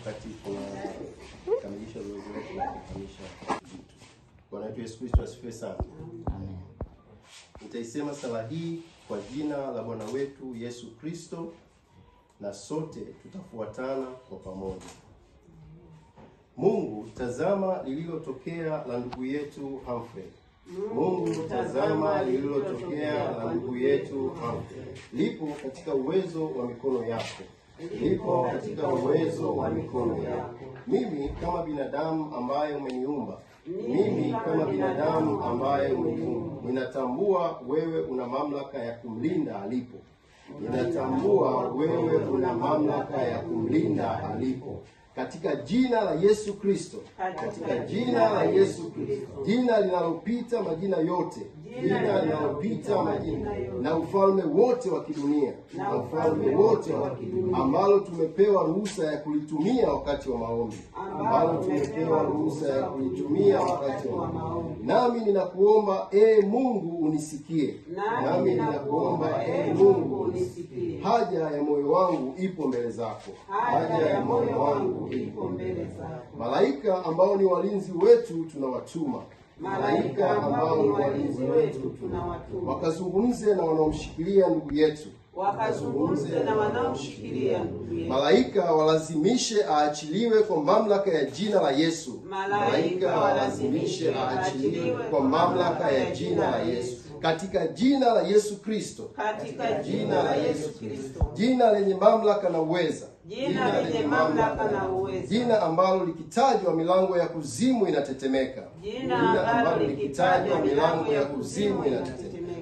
Wakati tunakamilisha zoezi letu la kufanyisha vitu. Bwana wetu Yesu Kristo asifiwe sana. Amen. Nitaisema sala hii kwa jina la Bwana wetu Yesu Kristo na sote tutafuatana kwa pamoja. Mungu, tazama lililotokea la ndugu yetu Humphrey. Mungu, tazama lililotokea la ndugu yetu Humphrey. Lipo katika uwezo wa mikono yako. Lipo katika uwezo wa mikono yako. Mimi kama binadamu ambaye umeniumba, ninatambua wewe una mamlaka ya kumlinda alipo. Katika jina la Yesu Kristo, jina linalopita majina yote, na ufalme wote wa kidunia, ambalo tumepewa ruhusa ya kulitumia wakati wa maombi, Nami ninakuomba Mungu unisikie. Haja ya moyo wangu ipo mbele zako. Malaika ambao ni walinzi wetu tunawatuma. Wakazungumze na wanaomshikilia ndugu yetu. Malaika walazimishe aachiliwe kwa mamlaka ya jina la Yesu. Katika jina la Yesu Kristo. Jina lenye mamlaka na uweza. Jina ambalo likitajwa milango ya kuzimu inatetemeka.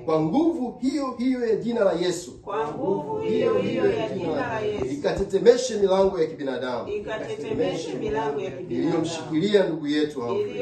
Kwa nguvu hiyo hiyo ya jina la Yesu. Ikatetemeshe milango ya kibinadamu. Iliyomshikilia ndugu yetu Humphrey.